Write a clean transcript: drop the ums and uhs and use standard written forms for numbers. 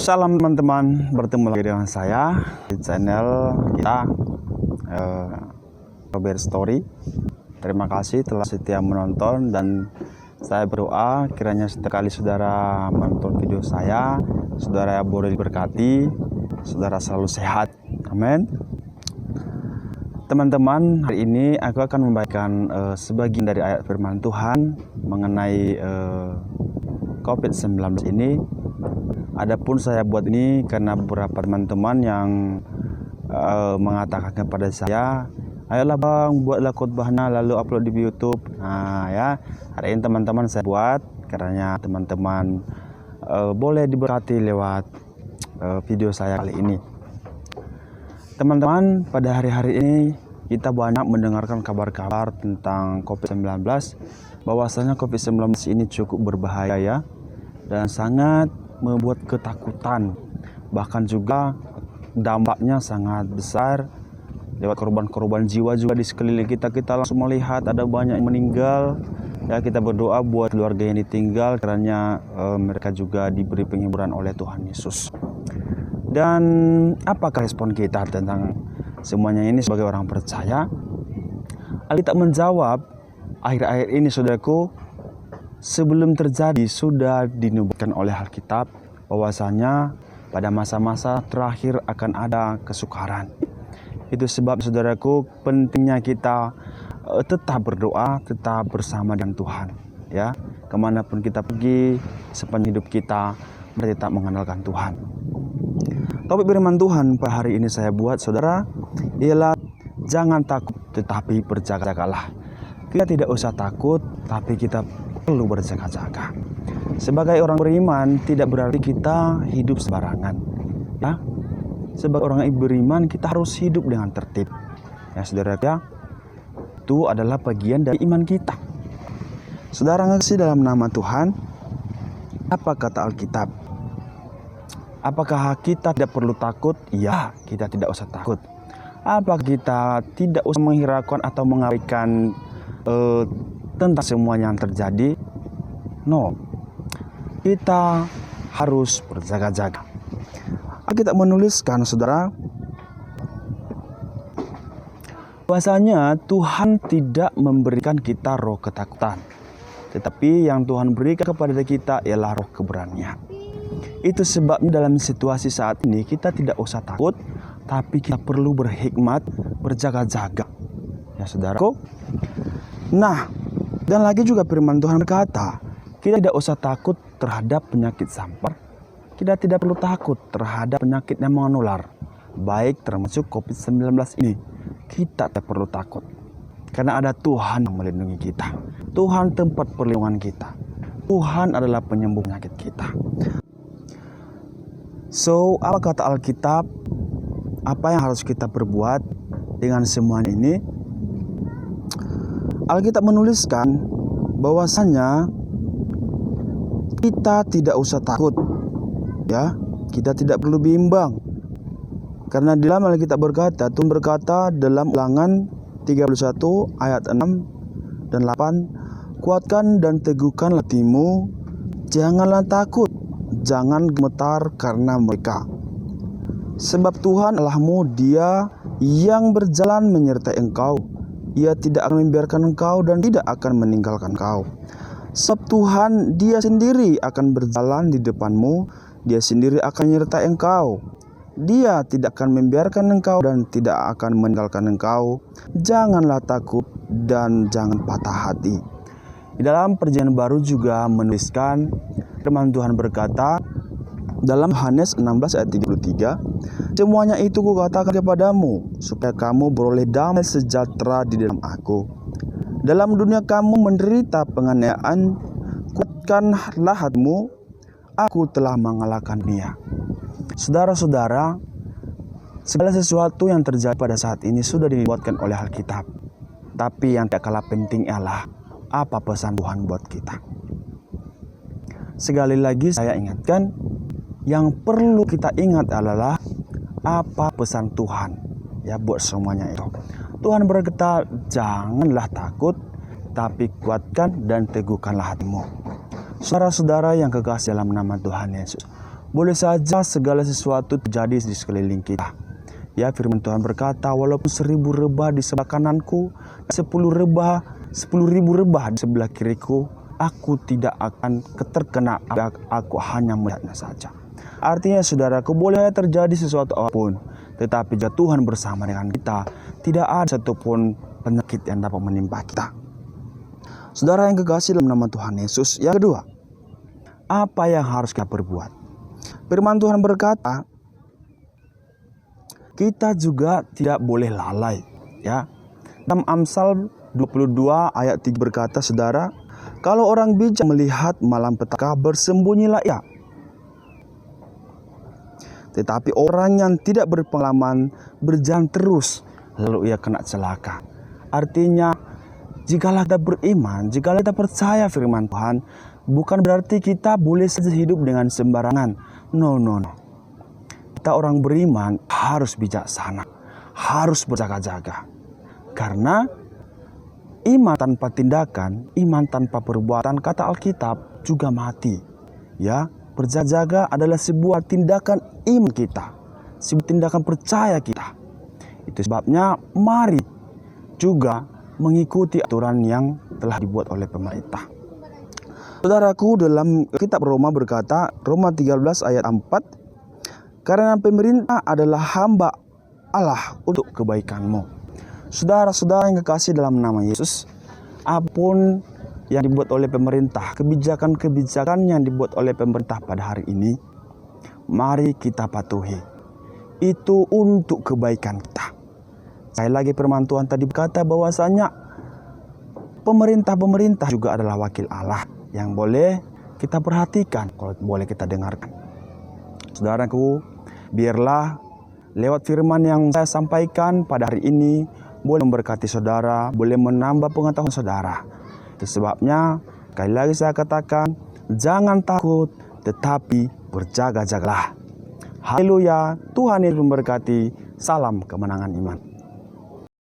Salam teman-teman, bertemu lagi dengan saya di channel kita Robert Story. Terima kasih telah setia menonton, dan saya berdoa kiranya setiap kali saudara menonton video saya, saudara boleh diberkati, saudara selalu sehat. Amin. Teman-teman, hari ini aku akan membacakan sebagian dari ayat firman Tuhan mengenai COVID-19 ini. Adapun saya buat ini karena beberapa teman-teman yang mengatakan kepada saya, ayolah bang, buatlah khotbahnya lalu upload di YouTube. Nah ya, hari ini teman-teman saya buat karena teman-teman boleh diberkati lewat video saya kali ini. Teman-teman, pada hari-hari ini kita banyak mendengarkan kabar-kabar tentang COVID-19, bahwasanya COVID-19 ini cukup berbahaya ya, dan sangat membuat ketakutan, bahkan juga dampaknya sangat besar lewat korban-korban jiwa juga di sekeliling kita. Kita langsung melihat ada banyak yang meninggal ya. Kita berdoa buat keluarga yang ditinggal kiranya mereka juga diberi penghiburan oleh Tuhan Yesus. Dan apakah respon kita tentang semuanya ini sebagai orang percaya? Alkitab menjawab, akhir-akhir ini saudaraku, sebelum terjadi sudah dinubuatkan oleh Alkitab bahwasanya pada masa-masa terakhir akan ada kesukaran. Itu sebab saudaraku, pentingnya kita tetap berdoa, tetap bersama dengan Tuhan ya. Kemanapun kita pergi sepanjang hidup kita, tetap mengandalkan Tuhan. Topik firman Tuhan pada hari ini saya buat saudara ialah jangan takut tetapi berjaga-jagalah. Kita tidak usah takut, tapi kita perlu berjaga-jaga. Sebagai orang beriman tidak berarti kita hidup sembarangan ya. Sebagai orang beriman kita harus hidup dengan tertib ya saudara ya. Itu adalah bagian dari iman kita. Saudara ngasih dalam nama Tuhan, apa kata Alkitab? Apakah kita tidak perlu takut? Ya, kita tidak usah takut. Apakah kita tidak usah menghiraukan atau mengabaikan tentang semuanya yang terjadi? No, kita harus berjaga-jaga. Kita menuliskan saudara, bahwasanya Tuhan tidak memberikan kita roh ketakutan, tetapi yang Tuhan berikan kepada kita ialah roh keberanian. Itu sebabnya dalam situasi saat ini kita tidak usah takut, tapi kita perlu berhikmat, berjaga-jaga ya saudaraku. Nah, dan lagi juga firman Tuhan berkata, kita tidak usah takut terhadap penyakit sampar. Kita tidak perlu takut terhadap penyakit yang menular, baik termasuk COVID-19 ini. Kita tidak perlu takut, karena ada Tuhan yang melindungi kita. Tuhan tempat perlindungan kita. Tuhan adalah penyembuh penyakit kita. So, apa kata Alkitab? Apa yang harus kita perbuat dengan semua ini? Alkitab menuliskan bahwasanya kita tidak usah takut ya, kita tidak perlu bimbang. Karena di dalam Alkitab berkata, Tuhan berkata dalam Ulangan 31 ayat 6 dan 8, kuatkan dan teguhkan hatimu, janganlah takut, jangan gemetar karena mereka. Sebab Tuhan Allahmu, Dia yang berjalan menyertai engkau. Ia tidak akan membiarkan engkau dan tidak akan meninggalkan engkau. Sebab Tuhan Dia sendiri akan berjalan di depanmu. Dia sendiri akan menyertai engkau. Dia tidak akan membiarkan engkau dan tidak akan meninggalkan engkau. Janganlah takut dan jangan patah hati. Di dalam Perjanjian Baru juga menuliskan, firman Tuhan berkata dalam Yohanes 16 ayat 33, semuanya itu kukatakan kepadamu supaya kamu beroleh damai sejahtera di dalam aku. Dalam dunia kamu menderita penganiayaan, kuatkanlah hatimu, aku telah mengalahkan dunia. Saudara-saudara, segala sesuatu yang terjadi pada saat ini sudah dibuatkan oleh Alkitab. Tapi yang tak kalah penting ialah apa pesan Tuhan buat kita. Sekali lagi saya ingatkan, yang perlu kita ingat adalah apa pesan Tuhan ya buat semuanya itu. Tuhan berkata, janganlah takut, tapi kuatkan dan teguhkanlah hatimu. Saudara-saudara yang kekasih dalam nama Tuhan Yesus, boleh saja segala sesuatu terjadi di sekeliling kita. Ya, firman Tuhan berkata, walaupun 1000 rebah di sebelah kananku, 10.000 rebah di sebelah kiriku, aku tidak akan terkena, aku hanya melihatnya saja. Artinya saudaraku, boleh terjadi sesuatu apapun, tetapi jika Tuhan bersama dengan kita, tidak ada satupun penyakit yang dapat menimpa kita. Saudara yang kekasih dalam nama Tuhan Yesus, yang kedua, apa yang harus kita perbuat? Firman Tuhan berkata, kita juga tidak boleh lalai. Ya, dalam Amsal 22 ayat 3 berkata, saudara, kalau orang bijak melihat malapetaka, bersembunyilah ia. Tetapi orang yang tidak berpengalaman berjalan terus, lalu ia kena celaka. Artinya, jikalau kita beriman, jikalau kita percaya firman Tuhan, bukan berarti kita boleh saja hidup dengan sembarangan. No. Kita orang beriman harus bijaksana, harus berjaga-jaga. Karena iman tanpa tindakan, iman tanpa perbuatan, kata Alkitab, juga mati. Ya, berjaga-jaga adalah sebuah tindakan iman kita, sebuah tindakan percaya kita. Itu sebabnya mari juga mengikuti aturan yang telah dibuat oleh pemerintah. Saudaraku, dalam kitab Roma berkata, Roma 13 ayat 4, karena pemerintah adalah hamba Allah untuk kebaikanmu. Saudara-saudara yang kekasih dalam nama Yesus, apapun yang dibuat oleh pemerintah, kebijakan-kebijakan yang dibuat oleh pemerintah pada hari ini, mari kita patuhi. Itu untuk kebaikan kita. Sekali lagi firman Tuhan tadi berkata bahwasanya pemerintah juga adalah wakil Allah yang boleh kita perhatikan, kalau boleh kita dengarkan. Saudaraku, biarlah lewat firman yang saya sampaikan pada hari ini boleh memberkati saudara, boleh menambah pengetahuan saudara. Itu sebabnya, sekali lagi saya katakan, jangan takut, tetapi berjaga-jagalah. Haleluya, Tuhan Yesus memberkati. Salam kemenangan iman.